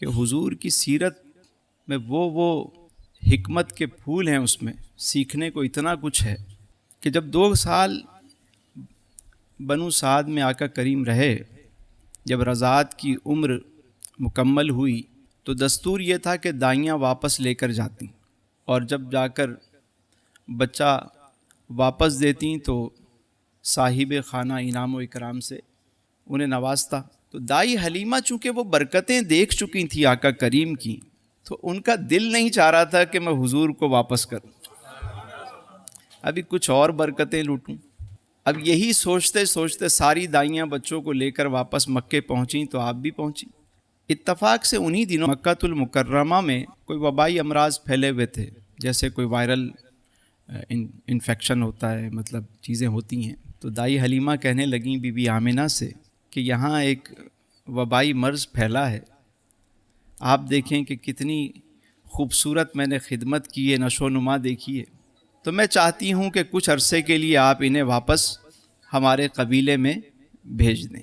کہ حضور کی سیرت میں وہ حکمت کے پھول ہیں، اس میں سیکھنے کو اتنا کچھ ہے کہ جب 2 سال بنو سعد میں آقا کریم رہے، جب رضاعت کی عمر مکمل ہوئی تو دستور یہ تھا کہ دائیاں واپس لے کر جاتی، اور جب جا کر بچہ واپس دیتی تو صاحب خانہ انعام و اکرام سے انہیں نوازتا۔ تو دائی حلیمہ چونکہ وہ برکتیں دیکھ چکی تھیں آقا کریم کی، تو ان کا دل نہیں چاہ رہا تھا کہ میں حضور کو واپس کروں، ابھی کچھ اور برکتیں لوٹوں۔ اب یہی سوچتے سوچتے ساری دائیاں بچوں کو لے کر واپس مکے پہنچیں تو آپ بھی پہنچی۔ اتفاق سے انہی دنوں مکہ المکرمہ میں کوئی وبائی امراض پھیلے ہوئے تھے، جیسے کوئی وائرل انفیکشن ہوتا ہے، مطلب چیزیں ہوتی ہیں۔ تو دائی حلیمہ کہنے لگیں بی بی آمنہ سے کہ یہاں ایک وبائی مرض پھیلا ہے، آپ دیکھیں کہ کتنی خوبصورت میں نے خدمت کی ہے، نشو و نما دیکھی ہے، تو میں چاہتی ہوں کہ کچھ عرصے کے لیے آپ انہیں واپس ہمارے قبیلے میں بھیج دیں۔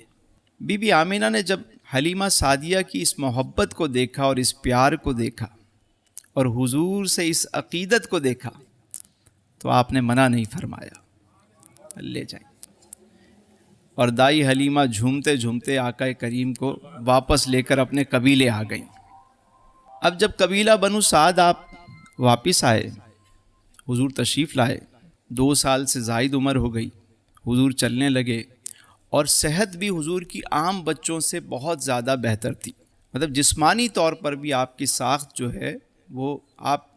بی بی آمنہ نے جب حلیمہ سعدیہ کی اس محبت کو دیکھا اور اس پیار کو دیکھا اور حضور سے اس عقیدت کو دیکھا تو آپ نے منع نہیں فرمایا، لے جائیں۔ اور دائی حلیمہ جھومتے جھومتے آقا کریم کو واپس لے کر اپنے قبیلے آ گئیں۔ اب جب قبیلہ بنو سعد آپ واپس آئے، حضور تشریف لائے، 2 سال سے زائد عمر ہو گئی، حضور چلنے لگے، اور صحت بھی حضور کی عام بچوں سے بہت زیادہ بہتر تھی، مطلب جسمانی طور پر بھی آپ کی ساخت جو ہے وہ، آپ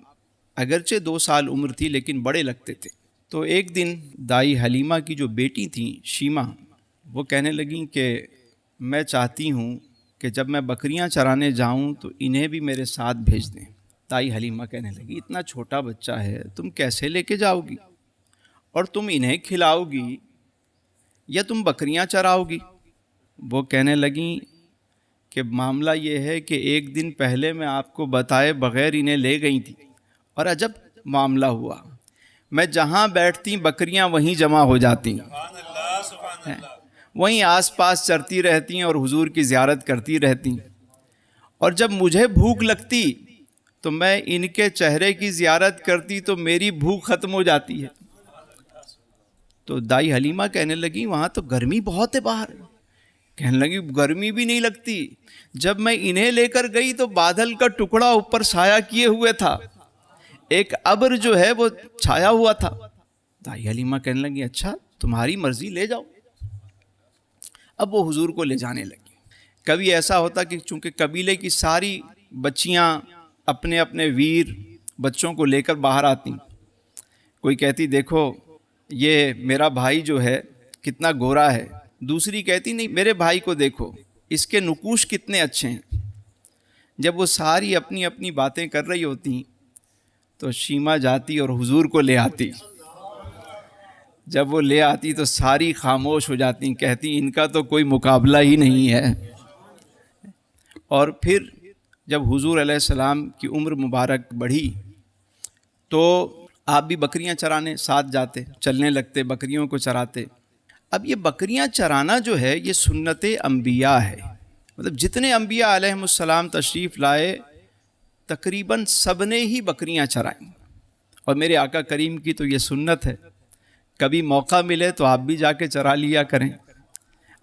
اگرچہ 2 سال عمر تھی لیکن بڑے لگتے تھے۔ تو ایک دن دائی حلیمہ کی جو بیٹی تھیں شیمہ، وہ کہنے لگیں کہ میں چاہتی ہوں کہ جب میں بکریاں چرانے جاؤں تو انہیں بھی میرے ساتھ بھیج دیں۔ دائی حلیمہ کہنے لگی اتنا چھوٹا بچہ ہے، تم کیسے لے کے جاؤ گی، اور تم انہیں کھلاؤ گی یا تم بکریاں چراؤ گی؟ وہ کہنے لگیں کہ معاملہ یہ ہے کہ ایک دن پہلے میں آپ کو بتائے بغیر انہیں لے گئی تھی، اور عجب معاملہ ہوا، میں جہاں بیٹھتی بکریاں وہیں جمع ہو جاتی، وہیں آس پاس چرتی رہتی ہیں اور حضور کی زیارت کرتی رہتی، اور جب مجھے بھوک لگتی تو میں ان کے چہرے کی زیارت کرتی تو میری بھوک ختم ہو جاتی ہے۔ تو دائی حلیمہ کہنے لگی وہاں تو گرمی بہت ہے باہر، کہنے لگی گرمی بھی نہیں لگتی، جب میں انہیں لے کر گئی تو بادل کا ٹکڑا اوپر سایہ کیے ہوئے تھا، ایک ابر جو ہے وہ چھایا ہوا تھا۔ دائی حلیمہ کہنے لگی اچھا تمہاری مرضی، لے جاؤ۔ اب وہ حضور کو لے جانے لگی۔ کبھی ایسا ہوتا کہ چونکہ قبیلے کی ساری بچیاں اپنے اپنے ویر بچوں کو لے کر باہر آتی، کوئی کہتی دیکھو یہ میرا بھائی جو ہے کتنا گورا ہے، دوسری کہتی نہیں میرے بھائی کو دیکھو اس کے نقوش کتنے اچھے ہیں۔ جب وہ ساری اپنی اپنی باتیں کر رہی ہوتی تو شیمہ جاتی اور حضور کو لے آتی، جب وہ لے آتی تو ساری خاموش ہو جاتی، کہتی ان کا تو کوئی مقابلہ ہی نہیں ہے۔ اور پھر جب حضور علیہ السلام کی عمر مبارک بڑھی تو آپ بھی بکریاں چرانے ساتھ جاتے، چلنے لگتے، بکریوں کو چراتے۔ اب یہ بکریاں چرانا جو ہے یہ سنت انبیاء ہے، مطلب جتنے انبیاء علیہ السلام تشریف لائے تقریباً سب نے ہی بکریاں چرائیں، اور میرے آقا کریم کی تو یہ سنت ہے، کبھی موقع ملے تو آپ بھی جا کے چرا لیا کریں،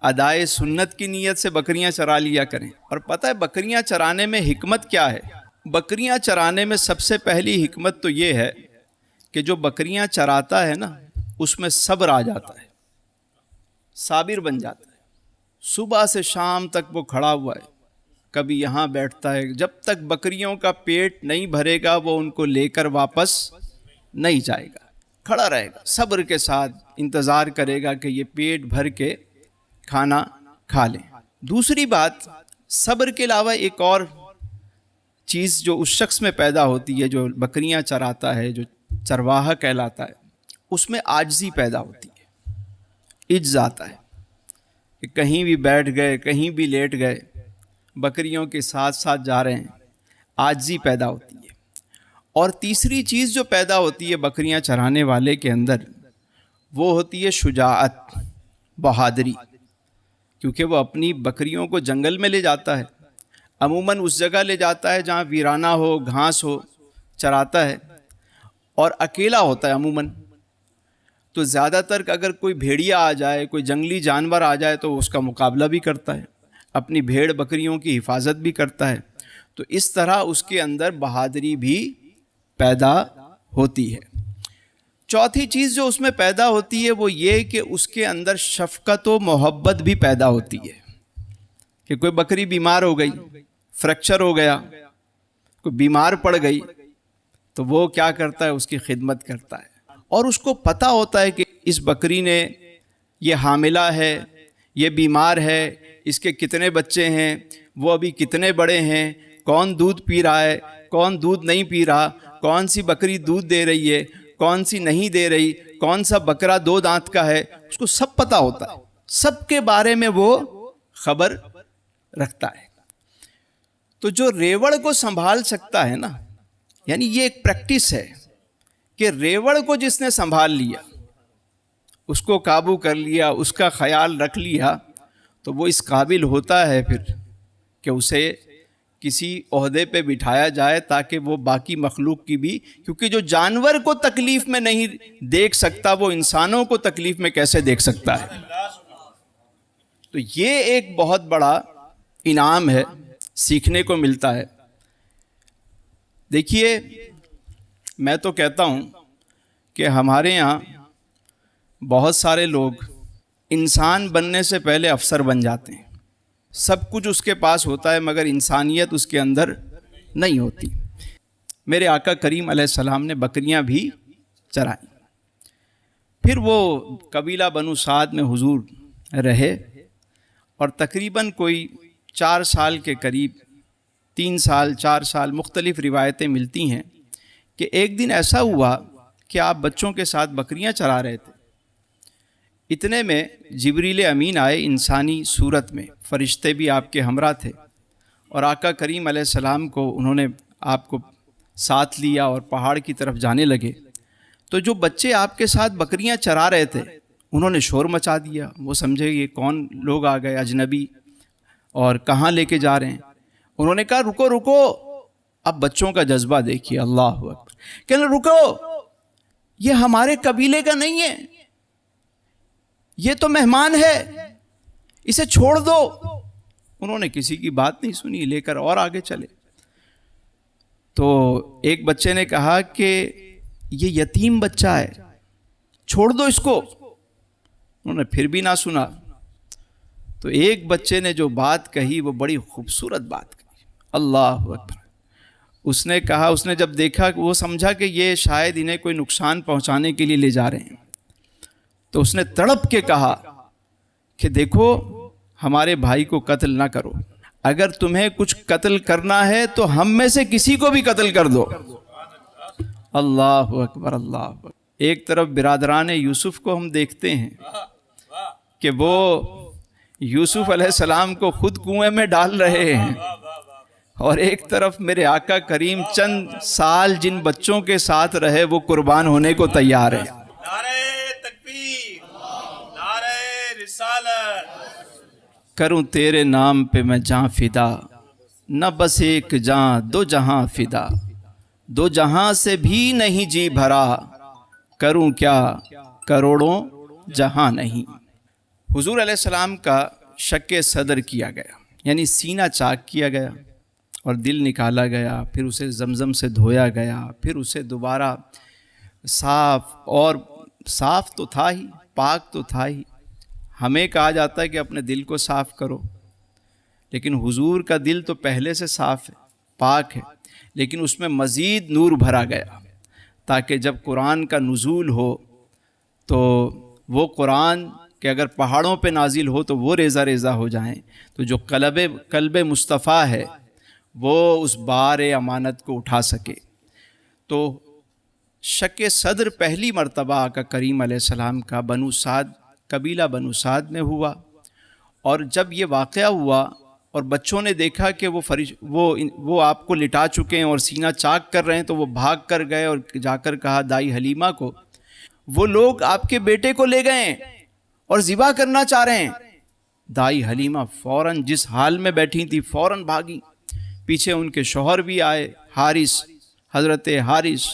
ادائے سنت کی نیت سے بکریاں چرا لیا کریں۔ اور پتہ ہے بکریاں چرانے میں حکمت کیا ہے؟ بکریاں چرانے میں سب سے پہلی حکمت تو یہ ہے کہ جو بکریاں چراتا ہے نا اس میں صبر آ جاتا ہے، صابر بن جاتا ہے، صبح سے شام تک وہ کھڑا ہوا ہے، کبھی یہاں بیٹھتا ہے، جب تک بکریوں کا پیٹ نہیں بھرے گا وہ ان کو لے کر واپس نہیں جائے گا، کھڑا رہے گا، صبر کے ساتھ انتظار کرے گا کہ یہ پیٹ بھر کے کھانا کھا لیں۔ دوسری بات، صبر کے علاوہ ایک اور چیز جو اس شخص میں پیدا ہوتی ہے جو بکریاں چراتا ہے، جو چرواہا کہلاتا ہے، اس میں عاجزی پیدا ہوتی ہے، عجز آتا ہے کہ کہیں بھی بیٹھ گئے، کہیں بھی لیٹ گئے، بکریوں کے ساتھ ساتھ جا رہے ہیں، عاجزی پیدا ہوتی ہے۔ اور تیسری چیز جو پیدا ہوتی ہے بکریاں چرانے والے کے اندر وہ ہوتی ہے شجاعت، بہادری، کیونکہ وہ اپنی بکریوں کو جنگل میں لے جاتا ہے، عموماً اس جگہ لے جاتا ہے جہاں ویرانہ ہو، گھاس ہو، چراتا ہے، اور اکیلا ہوتا ہے عموماً. تو زیادہ تر اگر کوئی بھیڑیا آ جائے، کوئی جنگلی جانور آ جائے تو اس کا مقابلہ بھی کرتا ہے، اپنی بھیڑ بکریوں کی حفاظت بھی کرتا ہے. تو اس طرح اس کے اندر بہادری بھی پیدا ہوتی ہے. چوتھی چیز جو اس میں پیدا ہوتی ہے وہ یہ کہ اس کے اندر شفقت و محبت بھی پیدا ہوتی ہے. کہ کوئی بکری بیمار ہو گئی، فریکچر ہو گیا، کوئی بیمار پڑ گئی، تو وہ کیا کرتا ہے؟ اس کی خدمت کرتا ہے. اور اس کو پتہ ہوتا ہے کہ اس بکری نے، یہ حاملہ ہے، یہ بیمار ہے، اس کے کتنے بچے ہیں، وہ ابھی کتنے بڑے ہیں، کون دودھ پی رہا ہے، کون دودھ نہیں پی رہا، کون سی بکری دودھ دے رہی ہے، کون سی نہیں دے رہی، کون سا بکرا 2 دانت کا ہے. اس کو سب پتہ ہوتا ہے، سب کے بارے میں وہ خبر رکھتا ہے. تو جو ریوڑ کو سنبھال سکتا ہے نا، یعنی یہ ایک پریکٹس ہے کہ ریوڑ کو جس نے سنبھال لیا، اس کو قابو کر لیا، اس کا خیال رکھ لیا، تو وہ اس قابل ہوتا ہے پھر کہ اسے کسی عہدے پہ بٹھایا جائے تاکہ وہ باقی مخلوق کی بھی، کیونکہ جو جانور کو تکلیف میں نہیں دیکھ سکتا وہ انسانوں کو تکلیف میں کیسے دیکھ سکتا ہے. تو یہ ایک بہت بڑا انعام ہے، سیکھنے کو ملتا ہے. دیکھیے، میں تو کہتا ہوں کہ ہمارے یہاں بہت سارے لوگ انسان بننے سے پہلے افسر بن جاتے ہیں. سب کچھ اس کے پاس ہوتا ہے مگر انسانیت اس کے اندر نہیں ہوتی. میرے آقا کریم علیہ السلام نے بکریاں بھی چرائیں. پھر وہ قبیلہ بنو سعد میں حضور رہے، اور تقریباً کوئی 4 سال کے قریب، 3 سال 4 سال، مختلف روایتیں ملتی ہیں کہ ایک دن ایسا ہوا کہ آپ بچوں کے ساتھ بکریاں چرا رہے تھے. اتنے میں جبریل امین آئے انسانی صورت میں، فرشتے بھی آپ کے ہمراہ تھے، اور آقا کریم علیہ السلام کو انہوں نے آپ کو ساتھ لیا اور پہاڑ کی طرف جانے لگے. تو جو بچے آپ کے ساتھ بکریاں چرا رہے تھے انہوں نے شور مچا دیا. وہ سمجھے یہ کون لوگ آ گئے اجنبی اور کہاں لے کے جا رہے ہیں. انہوں نے کہا رکو رکو. اب بچوں کا جذبہ دیکھیے، اللہ اکبر. کہنے رکو، یہ ہمارے قبیلے کا نہیں ہے، یہ تو مہمان ہے، اسے چھوڑ دو. انہوں نے کسی کی بات نہیں سنی، لے کر اور آگے چلے. تو ایک بچے نے کہا کہ یہ یتیم بچہ ہے، چھوڑ دو اس کو. انہوں نے پھر بھی نہ سنا. تو ایک بچے نے جو بات کہی وہ بڑی خوبصورت بات کہی، اللہ اکبر. اس نے کہا، اس نے جب دیکھا، وہ سمجھا کہ یہ شاید انہیں کوئی نقصان پہنچانے کے لیے لے جا رہے ہیں، تو اس نے تڑپ کے کہا کہ دیکھو ہمارے بھائی کو قتل نہ کرو، اگر تمہیں کچھ قتل کرنا ہے تو ہم میں سے کسی کو بھی قتل کر دو. اللہ اکبر، اللہ اکبر. ایک طرف برادران یوسف کو ہم دیکھتے ہیں کہ وہ یوسف علیہ السلام کو خود کنویں میں ڈال رہے ہیں، اور ایک طرف میرے آقا کریم چند سال جن بچوں کے ساتھ رہے وہ قربان ہونے کو تیار ہیں. کروں تیرے نام پہ میں جاں فدا، نہ بس ایک جاں 2 جہاں فدا، 2 جہاں سے بھی نہیں جی بھرا، کروں کیا کروڑوں جہاں نہیں. حضور علیہ السلام کا شق صدر کیا گیا، یعنی سینہ چاک کیا گیا اور دل نکالا گیا. پھر اسے زمزم سے دھویا گیا، پھر اسے دوبارہ صاف، اور صاف تو تھا ہی، پاک تو تھا ہی. ہمیں کہا جاتا ہے کہ اپنے دل کو صاف کرو، لیکن حضور کا دل تو پہلے سے صاف ہے، پاک ہے، لیکن اس میں مزید نور بھرا گیا تاکہ جب قرآن کا نزول ہو تو وہ قرآن کہ اگر پہاڑوں پہ نازل ہو تو وہ ریزہ ریزہ ہو جائیں. تو جو قلب مصطفیٰ ہے وہ اس بار امانت کو اٹھا سکے. تو شق صدر پہلی مرتبہ آقا کریم علیہ السلام کا بنو سعد، قبیلہ بنو سعد میں ہوا. اور جب یہ واقعہ ہوا اور بچوں نے دیکھا کہ وہ آپ کو لٹا چکے ہیں اور سینہ چاک کر رہے ہیں، تو وہ بھاگ کر گئے اور جا کر کہا دائی حلیمہ کو، وہ لوگ آپ کے بیٹے کو لے گئے اور ذبح کرنا چاہ رہے ہیں. دائی حلیمہ فوراً جس حال میں بیٹھی تھی فوراً بھاگی پیچھے ان کے شوہر بھی آئے حارث، حضرت حارث،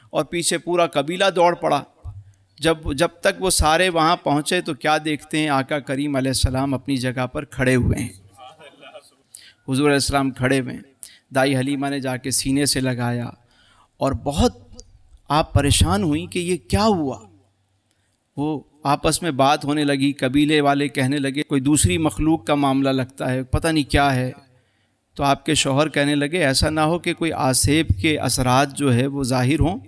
اور پیچھے پورا قبیلہ دوڑ پڑا۔ جب تک وہ سارے وہاں پہنچے تو کیا دیکھتے ہیں، آقا کریم علیہ السلام اپنی جگہ پر کھڑے ہوئے ہیں۔ حضور علیہ السلام کھڑے ہوئے ہیں، دائی حلیمہ نے جا کے سینے سے لگایا اور بہت آپ پریشان ہوئیں کہ یہ کیا ہوا۔ وہ آپس میں بات ہونے لگی، قبیلے والے کہنے لگے کوئی دوسری مخلوق کا معاملہ لگتا ہے، پتہ نہیں کیا ہے۔ تو آپ کے شوہر کہنے لگے ایسا نہ ہو کہ کوئی آسیب کے اثرات جو ہے وہ ظاہر ہوں،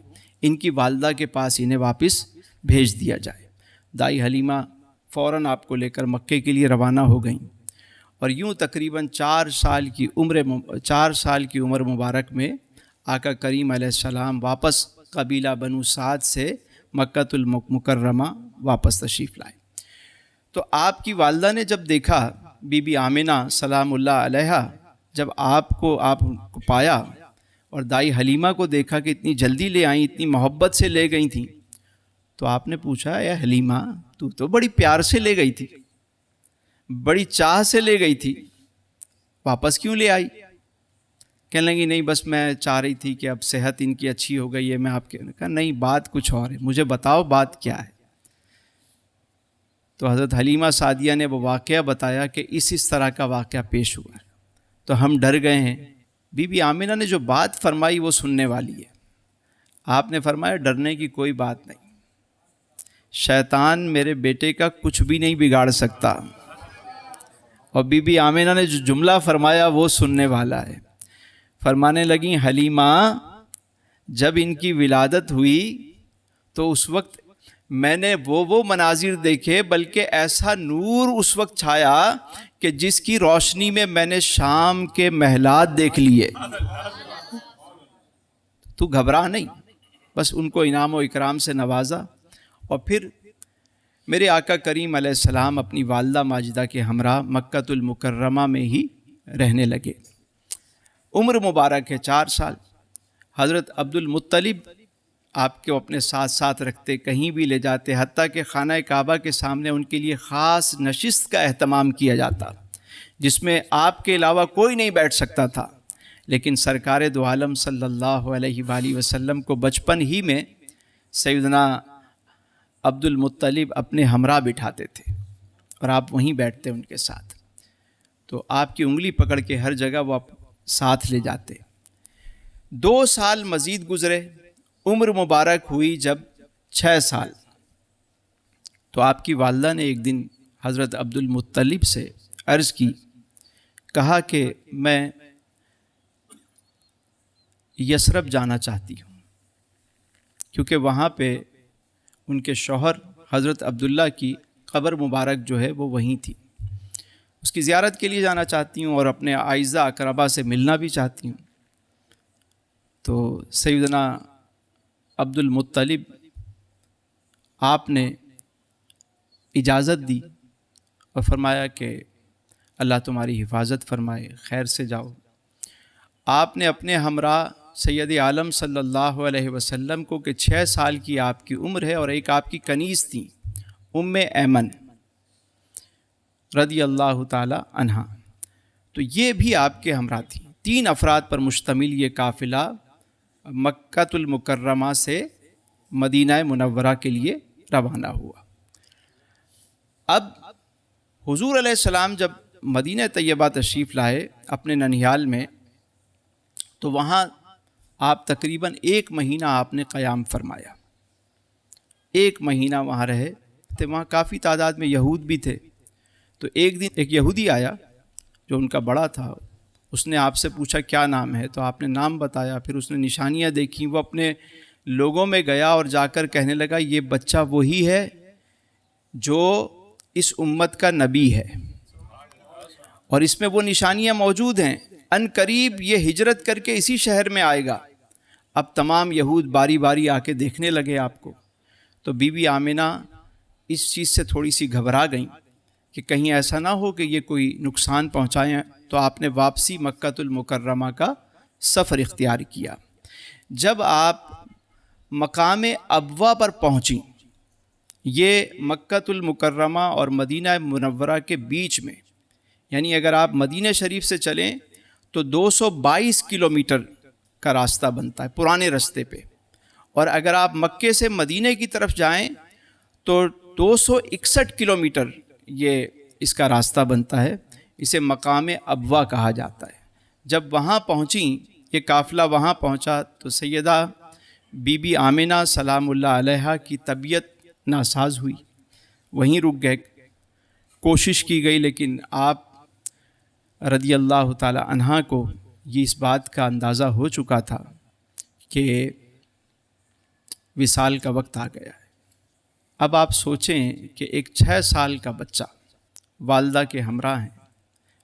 ان کی والدہ کے پاس انہیں واپس بھیج دیا جائے۔ دائی حلیمہ فوراً آپ کو لے کر مکے کے لیے روانہ ہو گئیں، اور یوں تقریباً 4 سال کی عمر مبارک میں آقا کریم علیہ السلام واپس قبیلہ بنو سعد سے مکۃ المکرمہ واپس تشریف لائے۔ تو آپ کی والدہ نے جب دیکھا، بی بی آمنہ سلام اللہ علیہا، جب آپ کو پایا اور دائی حلیمہ کو دیکھا کہ اتنی جلدی لے آئیں، اتنی محبت سے لے گئی تھیں، تو آپ نے پوچھا اے حلیمہ تو بڑی پیار سے لے گئی تھی، بڑی چاہ سے لے گئی تھی، واپس کیوں لے آئی؟ کہنے لگی نہیں بس میں چاہ رہی تھی کہ اب صحت ان کی اچھی ہو گئی ہے، میں آپ کے کہا نہیں بات کچھ اور ہے، مجھے بتاؤ بات کیا ہے۔ تو حضرت حلیمہ سعدیہ نے وہ واقعہ بتایا کہ اس طرح کا واقعہ پیش ہوا ہے، تو ہم ڈر گئے ہیں۔ بی بی آمنہ نے جو بات فرمائی وہ سننے والی ہے۔ آپ نے فرمایا ڈرنے کی کوئی بات نہیں، شیطان میرے بیٹے کا کچھ بھی نہیں بگاڑ سکتا، اور بی بی آمنہ نے جو جملہ فرمایا وہ سننے والا ہے۔ فرمانے لگیں حلیمہ جب ان کی ولادت ہوئی تو اس وقت میں نے وہ مناظر دیکھے، بلکہ ایسا نور اس وقت چھایا کہ جس کی روشنی میں میں نے شام کے محلات دیکھ لیے۔ تو گھبرا نہیں، بس ان کو انعام و اکرام سے نوازا، اور پھر میرے آقا کریم علیہ السلام اپنی والدہ ماجدہ کے ہمراہ مکۃ المکرمہ میں ہی رہنے لگے۔ عمر مبارک ہے 4 سال۔ حضرت عبد المطلب آپ کو اپنے ساتھ رکھتے، کہیں بھی لے جاتے، حتیٰ کہ خانہ کعبہ کے سامنے ان کے لیے خاص نشست کا اہتمام کیا جاتا جس میں آپ کے علاوہ کوئی نہیں بیٹھ سکتا تھا، لیکن سرکار دو عالم صلی اللہ علیہ وآلہ وسلم کو بچپن ہی میں سیدنا عبد المطلب اپنے ہمراہ بٹھاتے تھے اور آپ وہیں بیٹھتے ان کے ساتھ، تو آپ کی انگلی پکڑ کے ہر جگہ وہ آپ ساتھ لے جاتے۔ 2 سال مزید گزرے، عمر مبارک ہوئی جب 6 سال، تو آپ کی والدہ نے ایک دن حضرت عبد المطلب سے عرض کی، کہا کہ میں یثرب جانا چاہتی ہوں، کیونکہ وہاں پہ ان کے شوہر حضرت عبداللہ کی قبر مبارک جو ہے وہ وہیں تھی، اس کی زیارت کے لیے جانا چاہتی ہوں اور اپنے اعزہ اقربا سے ملنا بھی چاہتی ہوں۔ تو سیدنا عبد المطلب آپ نے اجازت دی اور فرمایا کہ اللہ تمہاری حفاظت فرمائے، خیر سے جاؤ۔ آپ نے اپنے ہمراہ سید عالم صلی اللہ علیہ وسلم کو کہ 6 سال کی آپ کی عمر ہے اور ایک آپ کی کنیز تھی ام ایمن رضی اللہ تعالی عنہا، تو یہ بھی آپ کے ہمراہ تھی۔ 3 افراد پر مشتمل یہ قافلہ مکۃ المکرمہ سے مدینہ منورہ کے لیے روانہ ہوا۔ اب حضور علیہ السلام جب مدینہ طیبہ تشریف لائے اپنے ننیال میں، تو وہاں آپ تقریباً 1 مہینہ آپ نے قیام فرمایا، 1 مہینہ وہاں رہے تھے۔ وہاں کافی تعداد میں یہود بھی تھے، تو ایک دن ایک یہودی آیا جو ان کا بڑا تھا، اس نے آپ سے پوچھا کیا نام ہے، تو آپ نے نام بتایا، پھر اس نے نشانیاں دیکھیں، وہ اپنے لوگوں میں گیا اور جا کر کہنے لگا یہ بچہ وہی ہے جو اس امت کا نبی ہے، اور اس میں وہ نشانیاں موجود ہیں، ان قریب یہ ہجرت کر کے اسی شہر میں آئے گا۔ اب تمام یہود باری باری آ کے دیکھنے لگے آپ کو، تو بی بی آمنہ اس چیز سے تھوڑی سی گھبرا گئیں کہ کہیں ایسا نہ ہو کہ یہ کوئی نقصان پہنچائیں، تو آپ نے واپسی مکۃ المکرمہ کا سفر اختیار کیا۔ جب آپ مقام ابوا پر پہنچیں، یہ مکۃ المکرمہ اور مدینہ منورہ کے بیچ میں، یعنی اگر آپ مدینہ شریف سے چلیں تو 222 کلومیٹر کا راستہ بنتا ہے پرانے راستے پہ، اور اگر آپ مکے سے مدینے کی طرف جائیں تو 261 کلومیٹر یہ اس کا راستہ بنتا ہے۔ اسے مقام ابوا کہا جاتا ہے۔ جب وہاں پہنچیں، یہ قافلہ وہاں پہنچا تو سیدہ بی بی آمنہ سلام اللہ علیہا کی طبیعت ناساز ہوئی، وہیں رک گئے۔ کوشش کی گئی لیکن آپ رضی اللہ تعالی عنہا کو یہ اس بات کا اندازہ ہو چکا تھا کہ وصال کا وقت آ گیا ہے۔ اب آپ سوچیں کہ ایک 6 سال کا بچہ والدہ کے ہمراہ ہیں،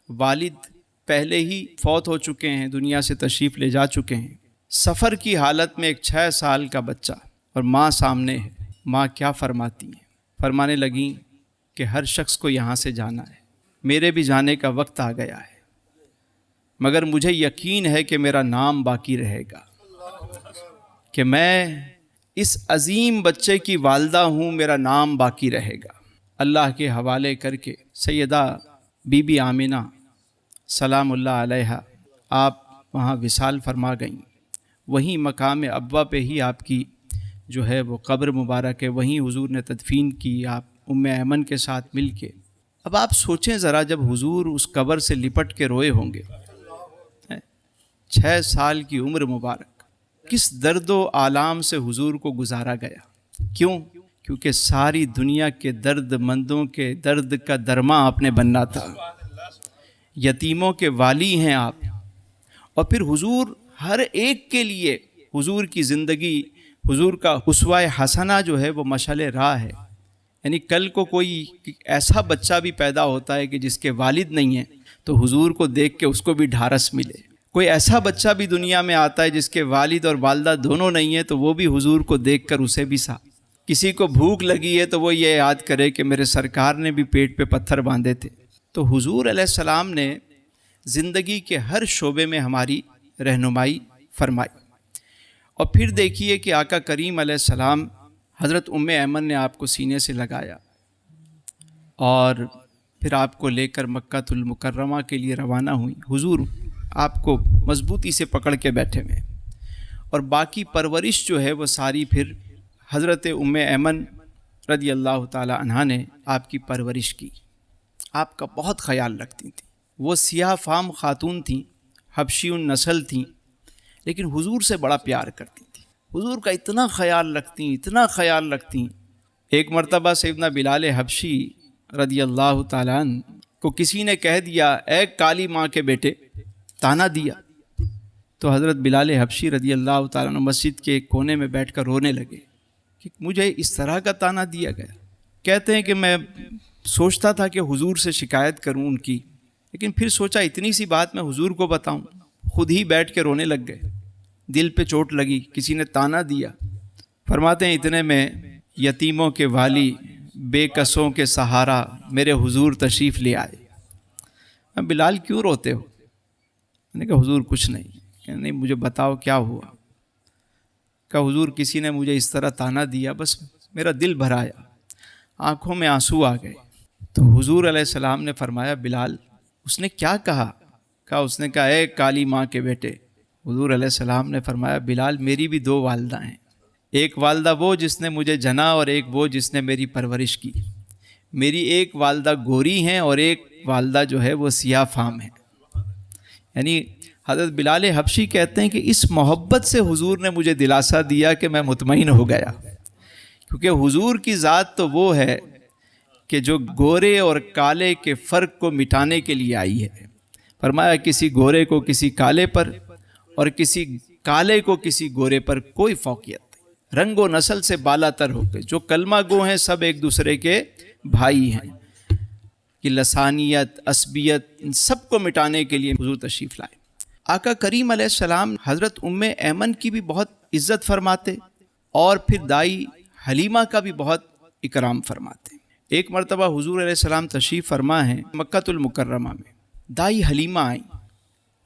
والد پہلے ہی فوت ہو چکے ہیں، دنیا سے تشریف لے جا چکے ہیں، سفر کی حالت میں ایک 6 سال کا بچہ اور ماں سامنے ہے۔ ماں کیا فرماتی ہیں؟ فرمانے لگیں کہ ہر شخص کو یہاں سے جانا ہے، میرے بھی جانے کا وقت آ گیا ہے، مگر مجھے یقین ہے کہ میرا نام باقی رہے گا، کہ میں اس عظیم بچے کی والدہ ہوں، میرا نام باقی رہے گا۔ اللہ کے حوالے کر کے سیدہ بی بی آمنہ سلام اللہ علیہا آپ وہاں وصال فرما گئیں۔ وہیں مقام ابوا پہ ہی آپ کی جو ہے وہ قبر مبارک ہے، وہیں حضور نے تدفین کی، آپ ام ایمن کے ساتھ مل کے۔ اب آپ سوچیں ذرا، جب حضور اس قبر سے لپٹ کے روئے ہوں گے، 6 سال کی عمر مبارک، کس درد و آلام سے حضور کو گزارا گیا۔ کیوں؟ کیونکہ ساری دنیا کے درد مندوں کے درد کا درماں آپ نے بننا تھا، یتیموں کے والی ہیں آپ، اور پھر حضور ہر ایک کے لیے، حضور کی زندگی، حضور کا اسوہ حسنہ جو ہے وہ مشعل راہ ہے۔ یعنی کل کو کوئی ایسا بچہ بھی پیدا ہوتا ہے کہ جس کے والد نہیں ہیں، تو حضور کو دیکھ کے اس کو بھی ڈھارس ملے۔ کوئی ایسا بچہ بھی دنیا میں آتا ہے جس کے والد اور والدہ دونوں نہیں ہیں، تو وہ بھی حضور کو دیکھ کر اسے بھی کسی کو بھوک لگی ہے تو وہ یہ یاد کرے کہ میرے سرکار نے بھی پیٹ پہ پتھر باندھے تھے۔ تو حضور علیہ السلام نے زندگی کے ہر شعبے میں ہماری رہنمائی فرمائی۔ اور پھر دیکھیے کہ آقا کریم علیہ السلام، حضرت ام ایمن نے آپ کو سینے سے لگایا اور پھر آپ کو لے کر مکہ المکرمہ کے لیے روانہ ہوئی۔ حضور آپ کو مضبوطی سے پکڑ کے بیٹھے ہوئے، اور باقی پرورش جو ہے وہ ساری پھر حضرت ام ایمن رضی اللہ تعالی عنہا نے آپ کی پرورش کی، آپ کا بہت خیال رکھتی تھیں۔ وہ سیاہ فام خاتون تھیں، حبشی النسل تھیں، لیکن حضور سے بڑا پیار کرتی تھیں، حضور کا اتنا خیال رکھتی، اتنا خیال رکھتی۔ ایک مرتبہ سیدنا بلال حبشی رضی اللہ تعالیٰ عنہ کو کسی نے کہہ دیا، اے کالی ماں کے بیٹے، تانا دیا، تو حضرت بلال حبشی رضی اللہ تعالیٰ عنہ مسجد کے ایک کونے میں بیٹھ کر رونے لگے کہ مجھے اس طرح کا تانا دیا گیا۔ کہتے ہیں کہ میں سوچتا تھا کہ حضور سے شکایت کروں ان کی، لیکن پھر سوچا اتنی سی بات میں حضور کو بتاؤں، خود ہی بیٹھ کے رونے لگ گئے، دل پہ چوٹ لگی، کسی نے تانا دیا۔ فرماتے ہیں اتنے میں یتیموں کے والی، بے کسوں کے سہارا میرے حضور تشریف لے آئے۔ میں بلال کیوں روتے ہو؟ میں نے کہا حضور کچھ نہیں۔ کہ نہیں مجھے بتاؤ کیا ہوا؟ کہ حضور کسی نے مجھے اس طرح تانا دیا، بس میرا دل بھر آیا، آنکھوں میں آنسو آ گئے۔ تو حضور علیہ السلام نے فرمایا بلال اس نے کیا کہا؟ کہا اس نے کہا اے کالی ماں کے بیٹے۔ حضور علیہ السلام نے فرمایا بلال میری بھی 2 والدہ ہیں، ایک والدہ وہ جس نے مجھے جنا اور ایک وہ جس نے میری پرورش کی۔ میری ایک والدہ گوری ہیں اور ایک والدہ جو ہے وہ سیاہ فام ہے۔ یعنی حضرت بلال حبشی کہتے ہیں کہ اس محبت سے حضور نے مجھے دلاسا دیا کہ میں مطمئن ہو گیا، کیونکہ حضور کی ذات تو وہ ہے کہ جو گورے اور کالے کے فرق کو مٹانے کے لیے آئی ہے۔ فرمایا کسی گورے کو کسی کالے پر اور کسی کالے کو کسی گورے پر کوئی فوقیت نہیں، رنگ و نسل سے بالا تر ہو کے جو کلمہ گو ہیں سب ایک دوسرے کے بھائی ہیں۔ کہ لسانیت، عصبیت، ان سب کو مٹانے کے لیے حضور تشریف لائے۔ آقا کریم علیہ السلام حضرت ام ایمن کی بھی بہت عزت فرماتے اور پھر دائی حلیمہ کا بھی بہت اکرام فرماتے۔ ایک مرتبہ حضور علیہ السلام تشریف فرما ہیں مکہ المکرمہ میں، دائی حلیمہ آئیں،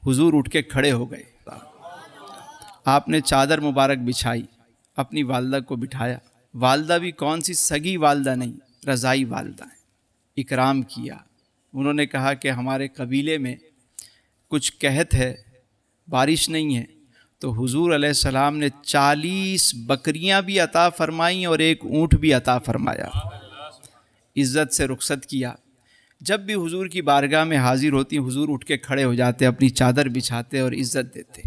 حضور اٹھ کے کھڑے ہو گئے، آپ نے چادر مبارک بچھائی، اپنی والدہ کو بٹھایا، والدہ بھی کون سی سگی والدہ نہیں، رضائی والدہ ہیں، اکرام کیا۔ انہوں نے کہا کہ ہمارے قبیلے میں کچھ قحط ہے، بارش نہیں ہے، تو حضور علیہ السلام نے 40 بکریاں بھی عطا فرمائیں اور ایک اونٹ بھی عطا فرمایا، عزت سے رخصت کیا۔ جب بھی حضور کی بارگاہ میں حاضر ہوتی، حضور اٹھ کے کھڑے ہو جاتے، اپنی چادر بچھاتے اور عزت دیتے۔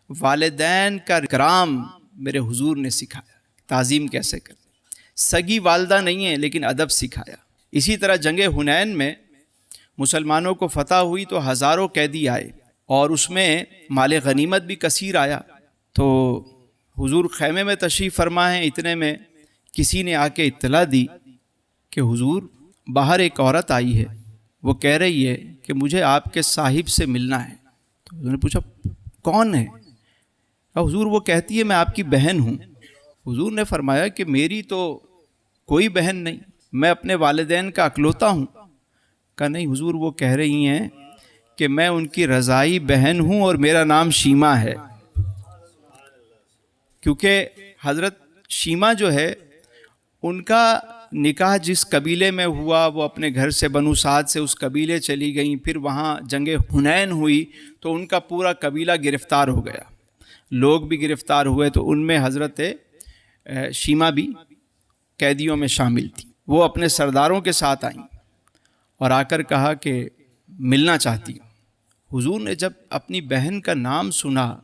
والدین کا اکرام میرے حضور نے سکھایا، تعظیم کیسے کرتے۔ سگی والدہ نہیں ہے لیکن ادب سکھایا۔ اسی طرح جنگ حنین میں مسلمانوں کو فتح ہوئی تو ہزاروں قیدی آئے اور اس میں مال غنیمت بھی کثیر آیا، تو حضور خیمے میں تشریف فرما ہیں، اتنے میں کسی نے آ کے اطلاع دی کہ حضور باہر ایک عورت آئی ہے، وہ کہہ رہی ہے کہ مجھے آپ کے صاحب سے ملنا ہے۔ تو حضور نے پوچھا کون ہے؟ حضور وہ کہتی ہے میں آپ کی بہن ہوں۔ حضور نے فرمایا کہ میری تو کوئی بہن نہیں، میں اپنے والدین کا اکلوتا ہوں۔ کہا نہیں حضور، وہ کہہ رہی ہیں کہ میں ان کی رضائی بہن ہوں اور میرا نام شیمہ ہے، کیونکہ حضرت شیمہ جو ہے ان کا نکاح جس قبیلے میں ہوا، وہ اپنے گھر سے بنو سعد سے اس قبیلے چلی گئیں، پھر وہاں جنگ حنین ہوئی تو ان کا پورا قبیلہ گرفتار ہو گیا، لوگ بھی گرفتار ہوئے، تو ان میں حضرت شیمہ بھی قیدیوں میں شامل تھی۔ وہ اپنے سرداروں کے ساتھ آئیں اور آ کر کہا کہ ملنا چاہتی ہوں۔ حضور نے جب اپنی بہن کا نام سنا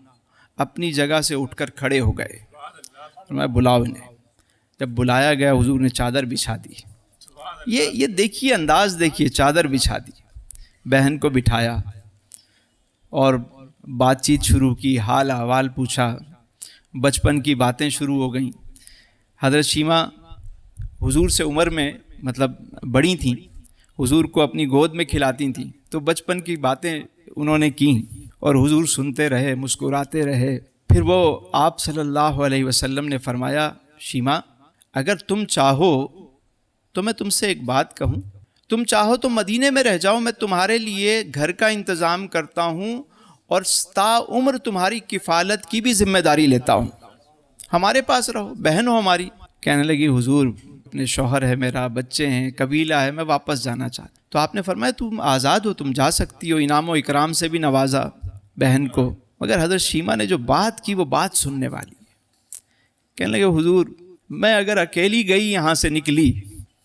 اپنی جگہ سے اٹھ کر کھڑے ہو گئے، میں بلاؤ انہیں۔ جب بلایا گیا حضور نے چادر بچھا دی۔ یہ دیکھیے انداز، دیکھیے چادر بچھا دی، بہن کو بٹھایا اور بات چیت شروع کی، حال احوال پوچھا، بچپن کی باتیں شروع ہو گئیں۔ حضرت شیمہ حضور سے عمر میں مطلب بڑی تھیں، حضور کو اپنی گود میں کھلاتی تھیں، تو بچپن کی باتیں انہوں نے کیں اور حضور سنتے رہے، مسکراتے رہے۔ پھر وہ آپ صلی اللہ علیہ وسلم نے فرمایا شیمہ اگر تم چاہو تو میں تم سے ایک بات کہوں، تم چاہو تو مدینے میں رہ جاؤ، میں تمہارے لیے گھر کا انتظام کرتا ہوں اور تا عمر تمہاری کفالت کی بھی ذمہ داری لیتا ہوں، ہمارے پاس رہو، بہن ہو ہماری۔ کہنے لگی حضور اپنے شوہر ہے میرا، بچے ہیں، قبیلہ ہے، میں واپس جانا چاہتا۔ تو آپ نے فرمایا تم آزاد ہو، تم جا سکتی ہو، انعام و اکرام سے بھی نوازا بہن کو۔ مگر حضرت شیمہ نے جو بات کی وہ بات سننے والی ہے۔ کہنے لگے حضور میں اگر اکیلی گئی یہاں سے نکلی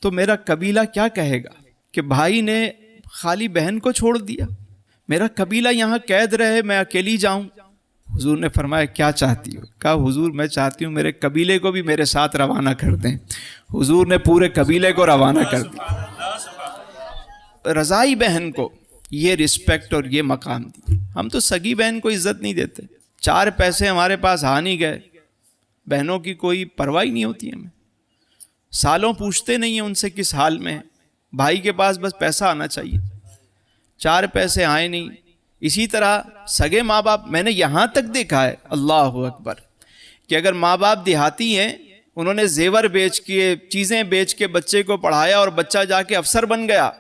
تو میرا قبیلہ کیا کہے گا کہ بھائی نے خالی بہن کو چھوڑ دیا، میرا قبیلہ یہاں قید رہے، میں اکیلی جاؤں۔ حضور نے فرمایا کیا چاہتی ہو؟ کہا حضور میں چاہتی ہوں میرے قبیلے کو بھی میرے ساتھ روانہ کر دیں۔ حضور نے پورے قبیلے کو روانہ کر دیا۔ رضائی بہن کو یہ رسپیکٹ اور یہ مقام دی۔ ہم تو سگی بہن کو عزت نہیں دیتے، 4 پیسے ہمارے پاس آ نہیں گئے، بہنوں کی کوئی پرواہ نہیں ہوتی ہمیں، سالوں پوچھتے نہیں ہیں ان سے کس حال میں ہے، بھائی کے پاس بس پیسہ آنا چاہیے، 4 پیسے آئے نہیں۔ اسی طرح سگے ماں باپ، میں نے یہاں تک دیکھا ہے اللہ اکبر کہ اگر ماں باپ دیہاتی ہیں، انہوں نے زیور بیچ کے، چیزیں بیچ کے بچے کو پڑھایا اور بچہ جا کے افسر بن گیا۔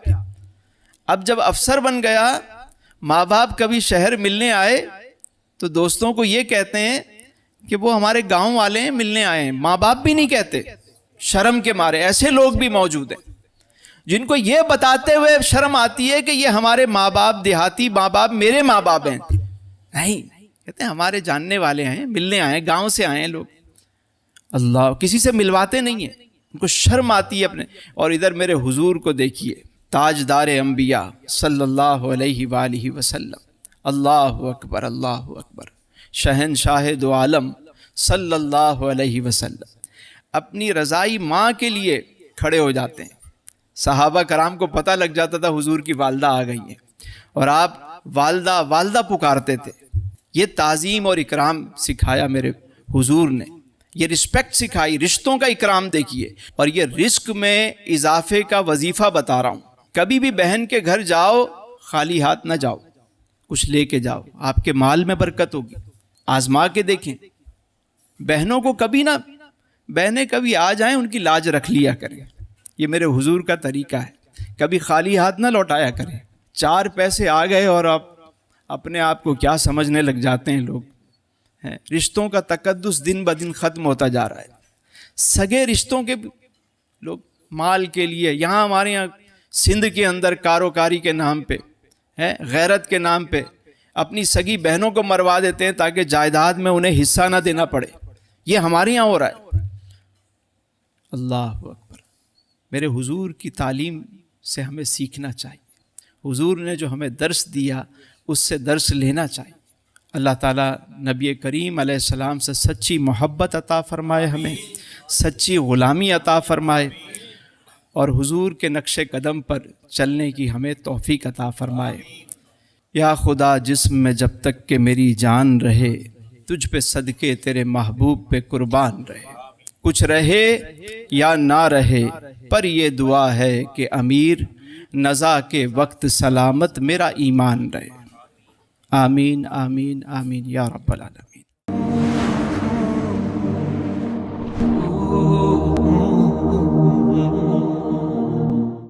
اب جب افسر بن گیا، ماں باپ کبھی شہر ملنے آئے تو دوستوں کو یہ کہتے ہیں کہ وہ ہمارے گاؤں والے ہیں، ملنے آئے ہیں، ماں باپ بھی نہیں کہتے شرم کے مارے۔ ایسے لوگ بھی موجود ہیں جن کو یہ بتاتے ہوئے شرم آتی ہے کہ یہ ہمارے ماں باپ، دیہاتی ماں باپ میرے ماں باپ ہیں، نہیں، کہتے ہیں ہمارے جاننے والے ہیں، ملنے آئے، گاؤں سے آئے ہیں لوگ۔ اللہ، کسی سے ملواتے نہیں ہیں، ان کو شرم آتی ہے اپنے۔ اور ادھر میرے حضور کو دیکھیے، تاجدار انبیاء صلی اللہ علیہ وآلہ وسلم، اللہ اکبر اللہ اکبر، شہنشاہ دو عالم صلی اللہ علیہ وسلم اپنی رضائی ماں کے لیے کھڑے ہو جاتے ہیں۔ صحابہ کرام کو پتہ لگ جاتا تھا حضور کی والدہ آ گئی ہیں، اور آپ والدہ والدہ پکارتے تھے۔ یہ تعظیم اور اکرام سکھایا میرے حضور نے، یہ رسپیکٹ سکھائی، رشتوں کا اکرام دیکھیے۔ اور یہ رزق میں اضافے کا وظیفہ بتا رہا ہوں، کبھی بھی بہن کے گھر جاؤ خالی ہاتھ نہ جاؤ، کچھ لے کے جاؤ، آپ کے مال میں برکت ہوگی۔ آزما کے دیکھیں، بہنوں کو کبھی نہ، بہنیں کبھی آ جائیں ان کی لاج رکھ لیا کریں، یہ میرے حضور کا طریقہ ہے، کبھی خالی ہاتھ نہ لوٹایا کریں۔ 4 پیسے آ گئے اور آپ اپنے آپ کو کیا سمجھنے لگ جاتے ہیں لوگ۔ رشتوں کا تقدس دن بدن ختم ہوتا جا رہا ہے۔ سگے رشتوں کے لوگ مال کے لیے، یہاں ہمارے یہاں سندھ کے اندر کاروکاری کے نام پہ، غیرت کے نام پہ اپنی سگی بہنوں کو مروا دیتے ہیں تاکہ جائیداد میں انہیں حصہ نہ دینا پڑے. یہ ہمارے یہاں ہو رہا ہے. اللہ اکبر. میرے حضور کی تعلیم سے ہمیں سیکھنا چاہیے. حضور نے جو ہمیں درس دیا اس سے درس لینا چاہیے. اللہ تعالیٰ نبی کریم علیہ السلام سے سچی محبت عطا فرمائے, ہمیں سچی غلامی عطا فرمائے, اور حضور کے نقش قدم پر چلنے کی ہمیں توفیق عطا فرمائے. یا خدا جسم میں جب تک کہ میری جان رہے, تجھ پہ صدقے تیرے محبوب پہ قربان رہے. کچھ رہے یا نہ رہے پر یہ دعا ہے کہ امیر نزا کے وقت سلامت میرا ایمان رہے. آمین آمین آمین یا رب العالمین.